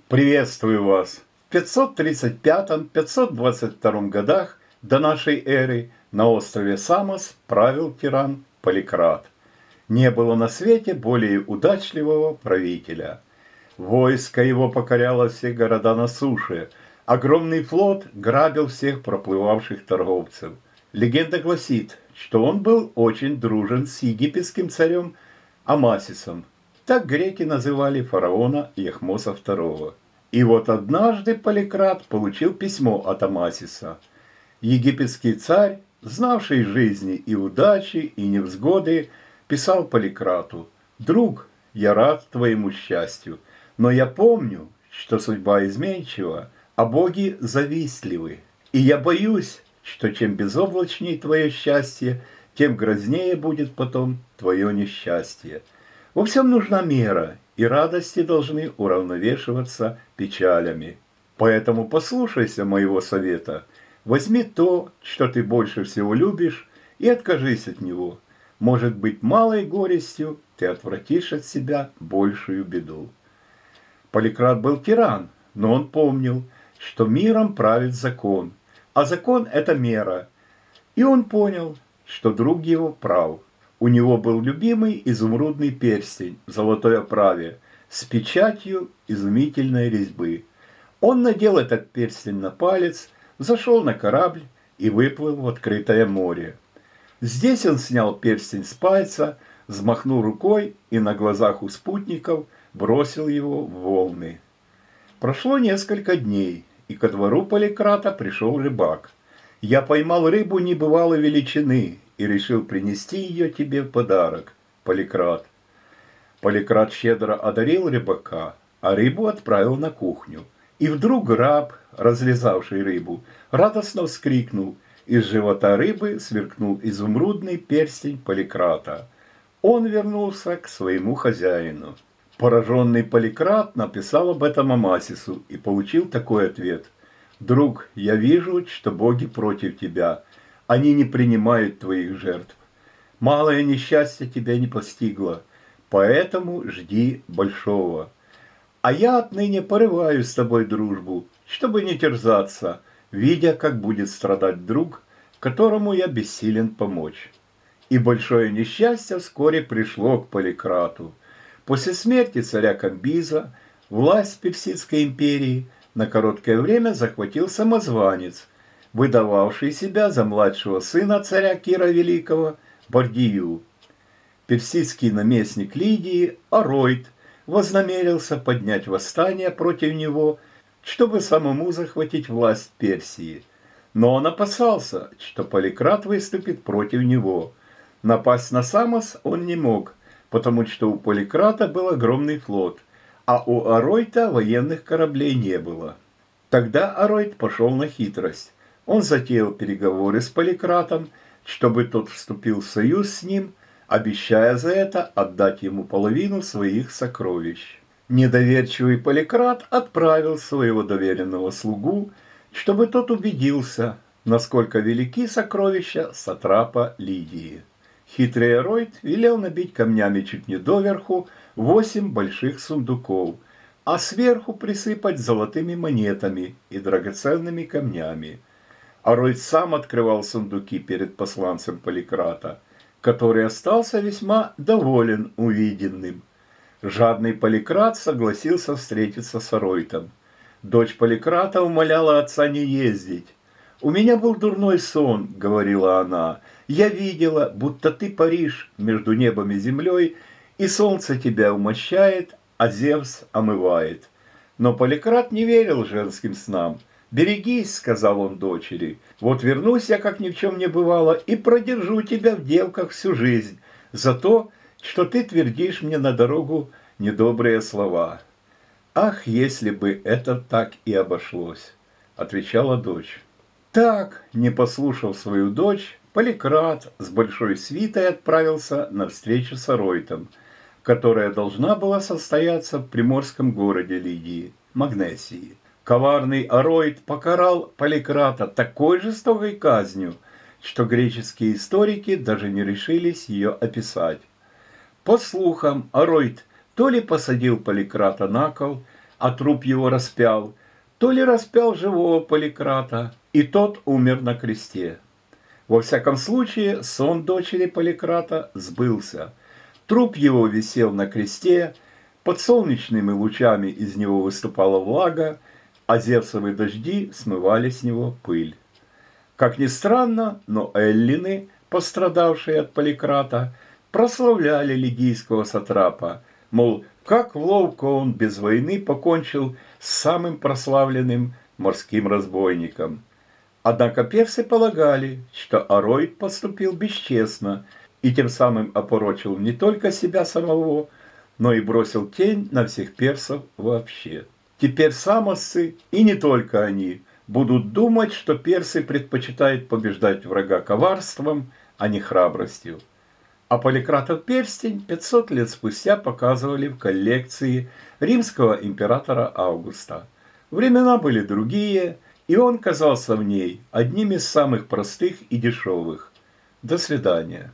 Приветствую вас! В 535-522 годах до нашей эры на острове Самос правил тиран Поликрат. Не было на свете более удачливого правителя. Войско его покоряло все города на суше. Огромный флот грабил всех проплывавших торговцев. Легенда гласит, что он был очень дружен с египетским царем Амасисом. Так греки называли фараона Яхмоса II. И вот однажды Поликрат получил письмо от Амасиса. Египетский царь, знавший жизни и удачи, и невзгоды, писал Поликрату: «Друг, я рад твоему счастью, но я помню, что судьба изменчива, а боги завистливы. И я боюсь, что чем безоблачнее твое счастье, тем грознее будет потом твое несчастье. Во всем нужна мера, и радости должны уравновешиваться печалями. Поэтому послушайся моего совета, возьми то, что ты больше всего любишь, и откажись от него. Может быть, малой горестью ты отвратишь от себя большую беду». Поликрат был тиран, но он помнил, что миром правит закон, а закон – это мера. И он понял, что друг его прав. У него был любимый изумрудный перстень в золотой оправе с печатью изумительной резьбы. Он надел этот перстень на палец, зашел на корабль и выплыл в открытое море. Здесь он снял перстень с пальца, взмахнул рукой и на глазах у спутников бросил его в волны. Прошло несколько дней, и ко двору Поликрата пришел рыбак. «Я поймал рыбу небывалой величины и решил принести ее тебе в подарок, Поликрат». Поликрат щедро одарил рыбака, а рыбу отправил на кухню. И вдруг раб, разрезавший рыбу, радостно вскрикнул. Из живота рыбы сверкнул изумрудный перстень Поликрата. Он вернулся к своему хозяину. Пораженный Поликрат написал об этом Амасису и получил такой ответ: «Друг, я вижу, что боги против тебя. Они не принимают твоих жертв. Малое несчастье тебя не постигло, поэтому жди большого. А я отныне порываю с тобой дружбу, чтобы не терзаться, видя, как будет страдать друг, которому я бессилен помочь». И большое несчастье вскоре пришло к Поликрату. После смерти царя Камбиза власть Персидской империи на короткое время захватил самозванец, выдававший себя за младшего сына царя Кира Великого Бардию. Персидский наместник Лидии Оройд вознамерился поднять восстание против него, чтобы самому захватить власть Персии. Но он опасался, что Поликрат выступит против него. Напасть на Самос он не мог, потому что у Поликрата был огромный флот, а у Оройда военных кораблей не было. Тогда Оройд пошел на хитрость. Он затеял переговоры с Поликратом, чтобы тот вступил в союз с ним, обещая за это отдать ему половину своих сокровищ. Недоверчивый Поликрат отправил своего доверенного слугу, чтобы тот убедился, насколько велики сокровища сатрапа Лидии. Хитрый Оройд велел набить камнями чуть не доверху 8 больших сундуков, а сверху присыпать золотыми монетами и драгоценными камнями. Оройд сам открывал сундуки перед посланцем Поликрата, который остался весьма доволен увиденным. Жадный Поликрат согласился встретиться с Оройдом. Дочь Поликрата умоляла отца не ездить. «У меня был дурной сон», — говорила она. «Я видела, будто ты паришь между небом и землей, и солнце тебя умощает, а Зевс омывает». Но Поликрат не верил женским снам. «Берегись», — сказал он дочери, — «вот вернусь я, как ни в чем не бывало, и продержу тебя в девках всю жизнь за то, что ты твердишь мне на дорогу недобрые слова». «Ах, если бы это так и обошлось», — отвечала дочь. Так, не послушав свою дочь, Поликрат с большой свитой отправился на встречу с Оройдом, которая должна была состояться в приморском городе Лидии, Магнесии. Коварный Оройд покарал Поликрата такой жестокой казнью, что греческие историки даже не решились ее описать. По слухам, Оройд то ли посадил Поликрата на кол, а труп его распял, то ли распял живого Поликрата, и тот умер на кресте. Во всяком случае, сон дочери Поликрата сбылся. Труп его висел на кресте, под солнечными лучами из него выступала влага, а зевсовые дожди смывали с него пыль. Как ни странно, но эллины, пострадавшие от Поликрата, прославляли лидийского сатрапа, мол, как ловко он без войны покончил с самым прославленным морским разбойником. Однако персы полагали, что Ароид поступил бесчестно и тем самым опорочил не только себя самого, но и бросил тень на всех персов вообще. Теперь самосцы, и не только они, будут думать, что персы предпочитают побеждать врага коварством, а не храбростью. А Поликратов перстень 500 лет спустя показывали в коллекции римского императора Августа. Времена были другие, и он казался в ней одним из самых простых и дешевых. До свидания.